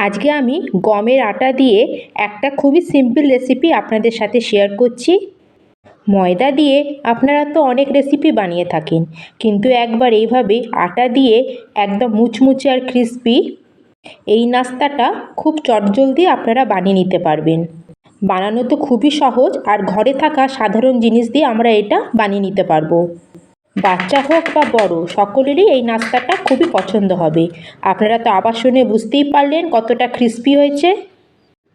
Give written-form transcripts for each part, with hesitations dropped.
আজকে আমি গমের আটা দিয়ে একটা খুবই সিম্পল রেসিপি আপনাদের সাথে শেয়ার করছি। ময়দা দিয়ে আপনারা তো অনেক রেসিপি বানিয়ে থাকেন, কিন্তু একবার এইভাবে আটা দিয়ে একদম মুচমুচে আর ক্রিস্পি এই নাস্তাটা খুব চটজলদি আপনারা বানিয়ে নিতে পারবেন। বানানো তো খুবই সহজ, আর ঘরে থাকা সাধারণ জিনিস দিয়ে আমরা এটা বানিয়ে নিতে পারবো। বাচ্চা হোক বা বড়, সকলেরই এই নাস্তাটা খুবই পছন্দ হবে। আপনারা তো আবার শুনে বুঝতেই পারলেন কতটা ক্রিস্পি হয়েছে।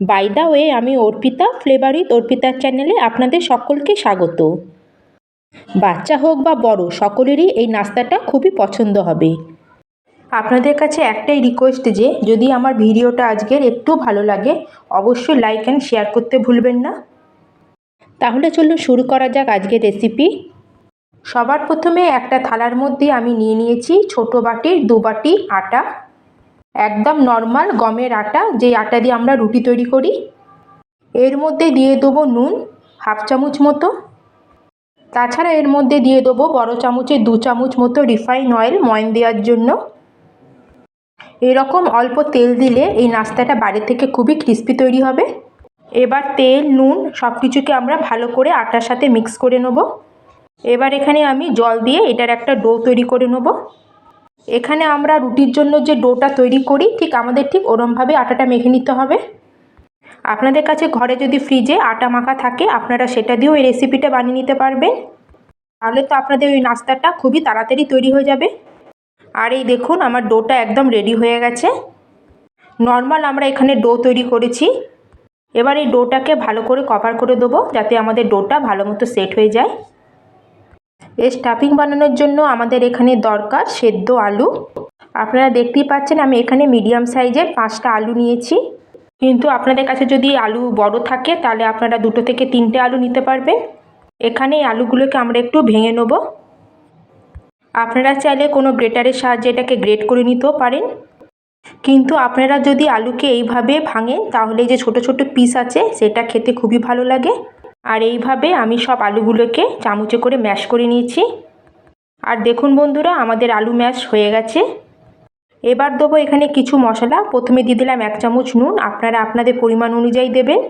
বাই দ্য ওয়ে, আমি অর্পিতা, ফ্লেভার উইথ অর্পিতার চ্যানেলে আপনাদের সকলকে স্বাগত। বাচ্চা হোক বা বড়, সকলেরই এই নাস্তাটা খুবই পছন্দ হবে। আপনাদের কাছে একটাই রিকোয়েস্ট যে যদি আমার ভিডিওটা আজকের একটু ভালো লাগে, অবশ্যই লাইক অ্যান্ড শেয়ার করতে ভুলবেন না। তাহলে চলুন শুরু করা যাক আজকের রেসিপি। সবার প্রথমে একটা থালার মধ্যে আমি নিয়ে নিয়েছি ছোটো বাটির 2 বাটি আটা, একদম নর্মাল গমের আটা, যে আটা দিয়ে আমরা রুটি তৈরি করি। এর মধ্যে দিয়ে দেবো নুন 1/2 চামচ মতো। তাছাড়া এর মধ্যে দিয়ে দেবো বড় চামচে 2 চামচ মতো রিফাইন অয়েল ময়ন দেওয়ার জন্য। এরকম অল্প তেল দিলে এই নাস্তাটা বাইরে থেকে খুবই ক্রিস্পি তৈরি হবে। এবার তেল, নুন সব কিছুকে আমরা ভালো করে আটার সাথে মিক্স করে নেব। এবার এখানে আমি জল দিয়ে এটার একটা ডো তৈরি করে নেব। এখানে আমরা রুটির জন্য যে ডোটা তৈরি করি ঠিক আমাদের ঠিক ওরমভাবে আটাটা মেখে নিতে হবে। আপনাদের কাছে ঘরে যদি ফ্রিজে আটা মাখা থাকে, আপনারা সেটা দিয়েও এই রেসিপিটা বানিয়ে নিতে পারবেন। তাহলে তো আপনাদের ওই নাস্তাটা খুবই তাড়াতাড়ি তৈরি হয়ে যাবে। আর এই দেখুন, আমার ডোটা একদম রেডি হয়ে গেছে। নর্মাল আমরা এখানে ডো তৈরি করেছি। এবার এই ডোটাকে ভালো করে কভার করে দেবো, যাতে আমাদের ডোটা ভালো মতো সেট হয়ে যায়। এই স্টাফিং বানানোর জন্য আমাদের এখানে দরকার সেদ্ধ আলু। আপনারা দেখতেই পাচ্ছেন আমি এখানে মিডিয়াম সাইজের 5টা আলু নিয়েছি, কিন্তু আপনাদের কাছে যদি আলু বড় থাকে তাহলে আপনারা 2 থেকে 3টে আলু নিতে পারবেন। এখানে এই আলুগুলোকে আমরা একটু ভেঙে নেব। আপনারা চাইলে কোনো গ্রেটারের সাহায্যে এটাকে গ্রেট করে নিতেও পারেন, কিন্তু আপনারা যদি আলুকে এইভাবে ভাঙেন তাহলে যে ছোট ছোট পিস আছে সেটা খেতে খুবই ভালো লাগে। আর এইভাবে আমি সব আলুগুলোকে চামচে করে ম্যাশ করে নিয়েছি। আর দেখুন বন্ধুরা, আমাদের আলু ম্যাশ হয়ে গেছে। এবার দেবো এখানে কিছু মশলা। প্রথমে দিয়ে দিলাম 1 চামচ নুন, আপনারা আপনাদের পরিমাণ অনুযায়ী দেবেন।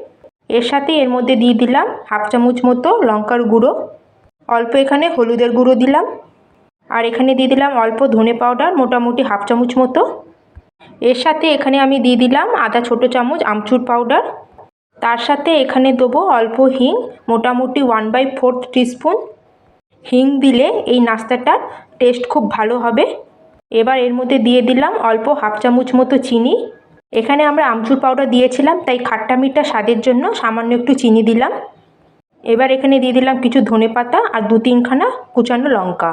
এর সাথে এর মধ্যে দিয়ে দিলাম 1/2 চামচ মতো লঙ্কার গুঁড়ো, অল্প এখানে হলুদের গুঁড়ো দিলাম। আর এখানে দিয়ে দিলাম অল্প ধনে পাউডার, মোটামুটি 1/2 চামচ মতো। এর সাথে এখানে আমি দিয়ে দিলাম আধা ছোটো চামচ আমচুর পাউডার। তার সাথে এখানে দেবো অল্প হিং, মোটামুটি 1/4 টিস্পুন। হিং দিলে এই নাস্তাটার টেস্ট খুব ভালো হবে। এবার এর মধ্যে দিয়ে দিলাম অল্প 1/2 চামচ মতো চিনি। এখানে আমরা আমচুর পাউডার দিয়েছিলাম, তাই খাট্টা মিঠা স্বাদের জন্য সামান্য একটু চিনি দিলাম। এবার এখানে দিয়ে দিলাম কিছু ধনেপাতা আর 2-3খানা কুচানো লঙ্কা।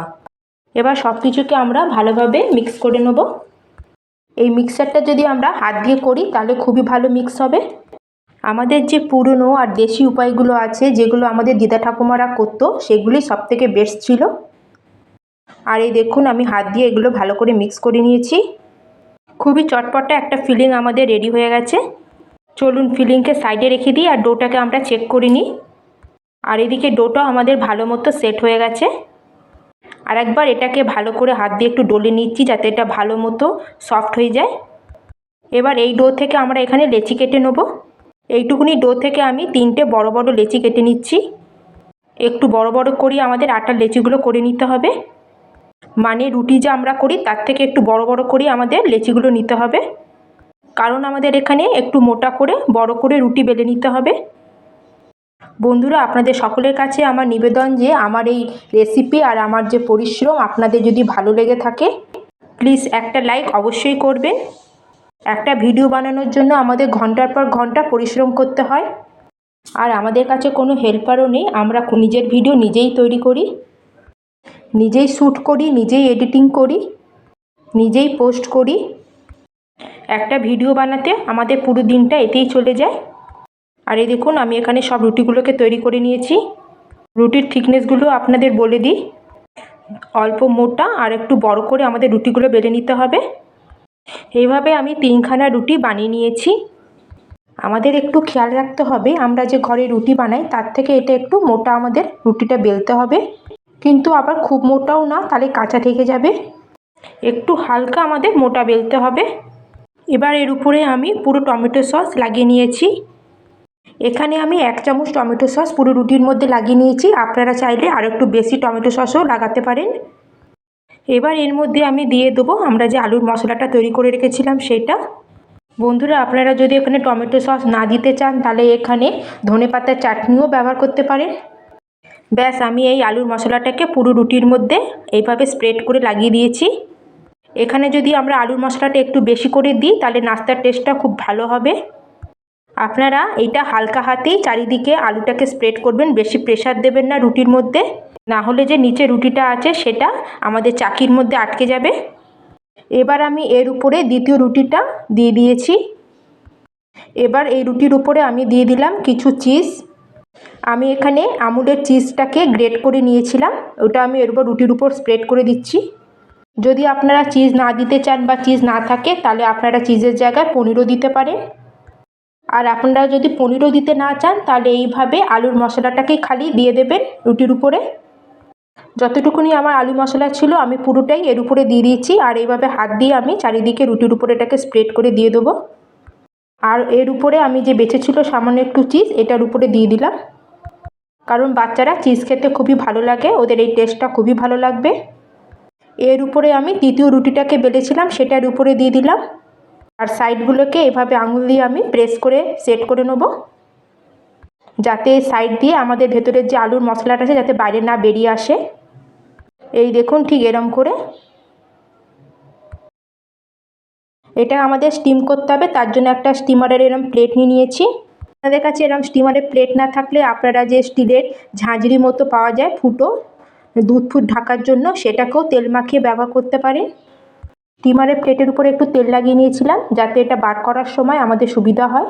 এবার সব কিছুকে আমরা ভালোভাবে মিক্স করে নেব। এই মিক্সারটা যদি আমরা হাত দিয়ে করি তাহলে খুবই ভালো মিক্স হবে। আমাদের যে পুরনো আর দেশি উপায়গুলো আছে, যেগুলো আমাদের দিদা ঠাকুমারা করতো, সেগুলি সবথেকে বেস্ট ছিল। আর এই দেখুন, আমি হাত দিয়ে এগুলো ভালো করে মিক্স করে নিয়েছি। খুবই চটপটা একটা ফিলিং আমাদের রেডি হয়ে গেছে। চলুন ফিলিংকে সাইডে রেখে দিই আর ডোটাকে আমরা চেক করে নিই। আর এদিকে ডোটা আমাদের ভালো মতো সেট হয়ে গেছে। আর একবার এটাকে ভালো করে হাত দিয়ে একটু ডলে নিচ্ছি, যাতে এটা ভালো মতো সফট হয়ে যায়। এবার এই ডো থেকে আমরা এখানে লেচি কেটে নেব। এইটুকুনি ডো থেকে আমি 3টে বড় বড় লেচি কেটে নিচ্ছি। একটু বড় বড় করে আমাদের আটার লেচিগুলো করে নিতে হবে। মানে রুটি যা আমরা করি তার থেকে একটু বড় বড় করে আমাদের লেচিগুলো নিতে হবে, কারণ আমাদের এখানে একটু মোটা করে বড় করে রুটি বেলে নিতে হবে। বন্ধুরা, আপনাদের সকলের কাছে আমার নিবেদন যে আমার এই রেসিপি আর আমার যে পরিশ্রম আপনাদের যদি ভালো লেগে থাকে, প্লিজ একটা লাইক অবশ্যই করবেন। একটা ভিডিও বানানোর জন্য আমাদের ঘন্টার পর ঘন্টা পরিশ্রম করতে হয়, আর আমাদের কাছে কোনো হেল্পারও নেই। আমরা নিজের ভিডিও নিজেই তৈরি করি, নিজেই শ্যুট করি, নিজেই এডিটিং করি, নিজেই পোস্ট করি। একটা ভিডিও বানাতে আমাদের পুরো দিনটা এতেই চলে যায়। আর এই দেখুন, আমি এখানে সব রুটিগুলোকে তৈরি করে নিয়েছি। রুটির থিকনেসগুলো আপনাদের বলে দিই, অল্প মোটা আর একটু বড় করে আমাদের রুটিগুলো বেলে নিতে হবে। এইভাবে আমি 3খানা রুটি বানিয়ে নিয়েছি। আমাদের একটু খেয়াল রাখতে হবে, আমরা যে ঘরে রুটি বানাই তার থেকে এটা একটু মোটা আমাদের রুটিটা বেলতে হবে, কিন্তু আবার খুব মোটাও না, তাহলে কাঁচা থেকে যাবে। একটু হালকা আমাদের মোটা বেলতে হবে। এবার এর উপরে আমি পুরো টমেটো সস লাগিয়ে নিয়েছি। এখানে আমি 1 চামচ টমেটো সস পুরো রুটির মধ্যে লাগিয়ে নিয়েছি। আপনারা চাইলে আর একটু বেশি টমেটো সসও লাগাতে পারেন। এবার এর মধ্যে আমি দিয়ে দেবো আমরা যে আলুর মশলাটা তৈরি করে রেখেছিলাম সেটা। বন্ধুরা, আপনারা যদি এখানে টমেটো সস না দিতে চান তাহলে এখানে ধনেপাতার চাটনিও ব্যবহার করতে পারেন। ব্যাস, আমি এই আলুর মশলাটাকে পুরো রুটির মধ্যে এইভাবে স্প্রেড করে লাগিয়ে দিয়েছি। এখানে যদি আমরা আলুর মশলাটা একটু বেশি করে দিই তাহলে নাস্তার টেস্টটা খুব ভালো হবে। আপনারা এইটা হালকা হাতেই চারিদিকে আলুটাকে স্প্রেড করবেন, বেশি প্রেসার দেবেন না রুটির মধ্যে, না হলে যে নিচে রুটিটা আছে সেটা আমাদের চাকির মধ্যে আটকে যাবে। এবার আমি এর উপরে দ্বিতীয় রুটিটা দিয়ে দিয়েছি। এবার এই রুটির উপরে আমি দিয়ে দিলাম কিছু চিজ। আমি এখানে আমুলের চিজটাকে গ্রেট করে নিয়েছিলাম, ওটা আমি এর উপর রুটির উপর স্প্রেড করে দিচ্ছি। যদি আপনারা চিজ না দিতে চান বা চিজ না থাকে তাহলে আপনারা চিজের জায়গায় পনিরও দিতে পারেন। আর আপনারা যদি পনিরও দিতে না চান তাহলে এইভাবে আলুর মশলাটাকে খালি দিয়ে দেবেন রুটির উপরে। যতটুকুনি আমার আলু মশলা ছিল আমি পুরোটাই এর উপরে দিয়ে দিয়েছি। আর এইভাবে হাত দিয়ে আমি চারিদিকে রুটির উপরে এটাকে স্প্রেড করে দিয়ে দেবো। আর এর উপরে আমি যে বেঁচে ছিল সামান্য একটু চিজ এটার উপরে দিয়ে দিলাম, কারণ বাচ্চারা চিজ খেতে খুবই ভালো লাগে, ওদের এই টেস্টটা খুবই ভালো লাগবে। এর উপরে আমি তৃতীয় রুটিটাকে বেলেছিলাম সেটার উপরে দিয়ে দিলাম। আর সাইডগুলোকে এভাবে আঙুল দিয়ে আমি প্রেস করে সেট করে নেব, যাতে সাইড দিয়ে আমাদের ভেতরের যে আলুর মশলাটা আছে যাতে বাইরে না বেরিয়ে আসে। এই দেখুন, ঠিক এরম করে এটা আমাদের স্টিম করতে হবে। তার জন্য একটা স্টিমারের এরম প্লেট নিয়ে নিয়েছি। আপনাদের কাছে এরম স্টিমারের প্লেট না থাকলে আপনারা যে স্টিলের ঝাঁঝরি মতো পাওয়া যায় ফুটো, দুধ ফুট ঢাকার জন্য, সেটাকেও তেল মাখিয়ে ব্যবহার করতে পারেন। স্টিমারের প্লেটের উপরে একটু তেল লাগিয়ে নিয়েছিলাম যাতে এটা বার করার সময় আমাদের সুবিধা হয়।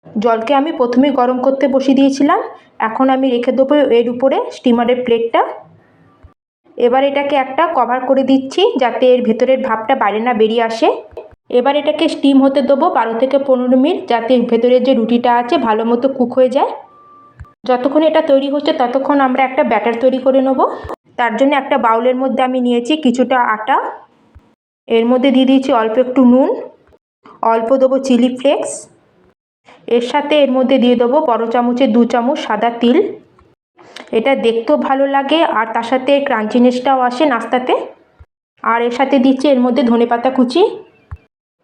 জলকে আমি প্রথমেই গরম করতে বসিয়ে দিয়েছিলাম, এখন আমি রেখে দেবো এর উপরে স্টিমারের প্লেটটা। এবার এটাকে একটা কভার করে দিচ্ছি যাতে এর ভেতরের ভাপটা বাইরে না বেরিয়ে আসে। এবার এটাকে স্টিম হতে দেবো 12 থেকে 15 মিনিট, যাতে ভেতরের যে রুটিটা আছে ভালো মতো কুক হয়ে যায়। যতক্ষণ এটা তৈরি হচ্ছে ততক্ষণ আমরা একটা ব্যাটার তৈরি করে নেব। তার জন্য একটা বাউলের মধ্যে আমি নিয়েছি কিছুটা আটা, এর মধ্যে দিয়ে দিয়েছি অল্প একটু নুন, অল্প দেবো চিলি ফ্লেক্স, এর সাথে এর মধ্যে দিয়ে দেবো বড় চামচে 2 চামচ সাদা তিল। এটা দেখতেও ভালো লাগে আর তার সাথে ক্রাঞ্চিনেসটাও আসে নাস্তাতে। আর এর সাথে দিচ্ছি এর মধ্যে ধনেপাতা কুচি।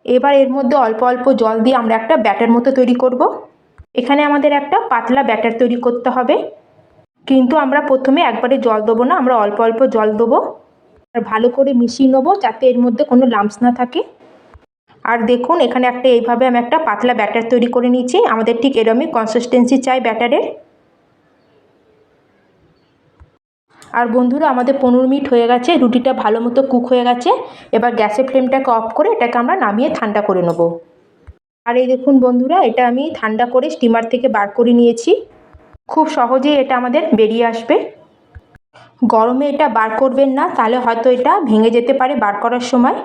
এবার এর মধ্যে অল্প অল্প জল দিয়ে আমরা একটা ব্যাটার মতো তৈরি করব। এখানে আমাদের একটা পাতলা ব্যাটার তৈরি করতে হবে, কিন্তু আমরা প্রথমে একবারে জল দেবো না, আমরা অল্প অল্প জল দেবো আর ভালো করে মিশিয়ে নেবো যাতে এর মধ্যে কোনো লাম্পস না থাকে। আর দেখুন, এখানে একটা এইভাবে আমি একটা পাতলা ব্যাটার তৈরি করে নিয়েছি। আমাদের ঠিক এরমই কনসিস্টেন্সি চাই ব্যাটারের। আর বন্ধুরা, আমাদের 15 মিনিট হয়ে গেছে, রুটিটা ভালো মতো কুক হয়ে গেছে। এবার গ্যাসের ফ্লেমটাকে অফ করে এটাকে আমরা নামিয়ে ঠান্ডা করে নেব। আর এই দেখুন বন্ধুরা, এটা আমি ঠান্ডা করে স্টিমার থেকে বার করে নিয়েছি। খুব সহজেই এটা আমাদের বেরিয়ে আসবে। গরমে এটা বার করবেন না, তাহলে হয়তো এটা ভেঙে যেতে পারে বার করার সময়।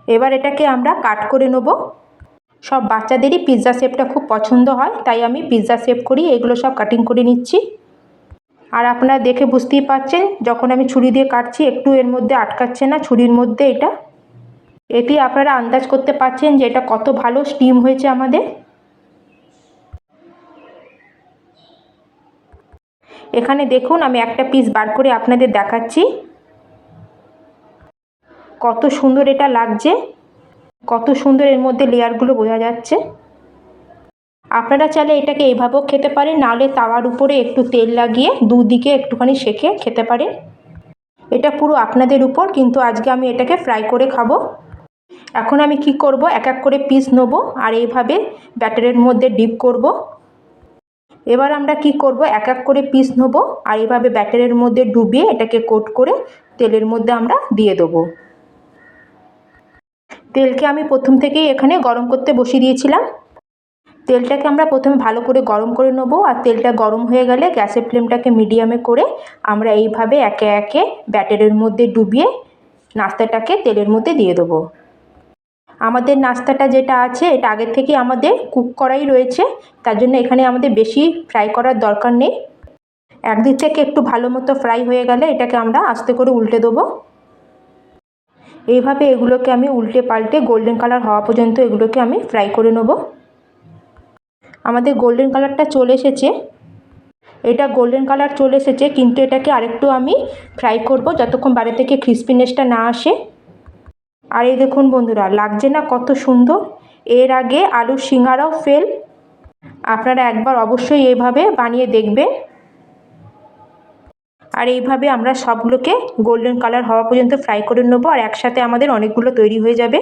এবার এটাকে আমরা কাট করে নেব। সব বাচ্চাদেরই পিৎজা শেপটা খুব পছন্দ হয়, তাই আমি পিৎজা শেপ করি এগুলো সব কাটিং করে নিচ্ছি। আর আপনারা দেখে বুঝতেই পারছেন যখন আমি ছুরি দিয়ে কাটছি একটু এর মধ্যে আটকাচ্ছে না ছুরির মধ্যে। এতে আপনারা আন্দাজ করতে পারছেন যে এটা কত ভালো স্টিম হয়েছে আমাদের। এখানে দেখুন, আমি একটা পিস বার করে আপনাদের দেখাচ্ছি কত সুন্দর এটা লাগছে, কত সুন্দর এর মধ্যে লেয়ারগুলো বোঝা যাচ্ছে। আপনারা চাইলে এটাকে এইভাবেও খেতে পারেন, নাহলে তাওয়ার উপরে একটু তেল লাগিয়ে দুদিকে একটুখানি সেঁকে খেতে পারেন। এটা পুরো আপনাদের উপর, কিন্তু আজকে আমি এটাকে ফ্রাই করে খাবো। এখন আমি কি করব, এক এক করে পিস নেবো আর এইভাবে ব্যাটারের মধ্যে ডিপ করব। এবার আমরা কি করব, এক এক করে পিস নেবো আর এইভাবে ব্যাটারের মধ্যে ডুবিয়ে এটাকে কোট করে তেলের মধ্যে আমরা দিয়ে দেবো। তেলকে আমি প্রথম থেকেই এখানে গরম করতে বসিয়ে দিয়েছিলাম। তেলটাকে আমরা প্রথমে ভালো করে গরম করে নেবো আর তেলটা গরম হয়ে গেলে গ্যাসের ফ্লেমটাকে মিডিয়ামে করে আমরা এইভাবে একে একে ব্যাটারের মধ্যে ডুবিয়ে নাস্তাটাকে তেলের মধ্যে দিয়ে দেবো। আমাদের নাস্তাটা যেটা আছে এটা আগের থেকে আমাদের কুক করাই রয়েছে, তার জন্য এখানে আমাদের বেশি ফ্রাই করার দরকার নেই। একদিক থেকে একটু ভালো মতো ফ্রাই হয়ে গেলে এটাকে আমরা আস্তে করে উল্টে দেবো। এইভাবে এগুলোকে আমি উল্টে পাল্টে গোল্ডেন কালার হওয়া পর্যন্ত এগুলোকে আমি ফ্রাই করে নেব। আমাদের গোল্ডেন কালারটা চলে এসেছে, এটা গোল্ডেন কালার চলে এসেছে, কিন্তু এটাকে আরেকটু আমি ফ্রাই করব যতক্ষণ বাইরে থেকে ক্রিস্পিনেসটা না আসে। আর এই দেখুন বন্ধুরা, লাগছে না কত সুন্দর। এর আগে আলুর সিঙ্গারাও ফেল, আপনারা একবার অবশ্যই এইভাবে বানিয়ে দেখবেন। আর এইভাবে আমরা সবগুলোকে গোল্ডেন কালার হওয়া পর্যন্ত ফ্রাই করে নেবো, আর একসাথে আমাদের অনেকগুলো তৈরি হয়ে যাবে।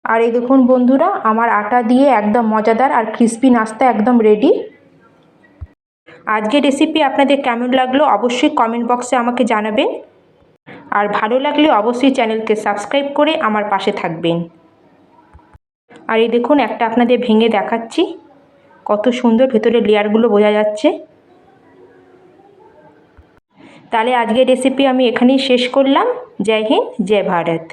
আর এই দেখুন বন্ধুরা, আমার আটা দিয়ে একদম মজাদার আর ক্রিস্পি নাস্তা একদম রেডি। আজকের রেসিপি আপনাদের কেমন লাগলো অবশ্যই কমেন্ট বক্সে আমাকে জানাবেন, আর ভালো লাগলে অবশ্যই চ্যানেলকে সাবস্ক্রাইব করে আমার পাশে থাকবেন। আর এই দেখুন, একটা আপনাদের ভেঙে দেখাচ্ছি, কত সুন্দর ভেতরের লেয়ারগুলো বোঝা যাচ্ছে। তাহলে আজকের রেসিপি আমি এখানেই শেষ করলাম। জয় হিন্দ, জয় ভারত।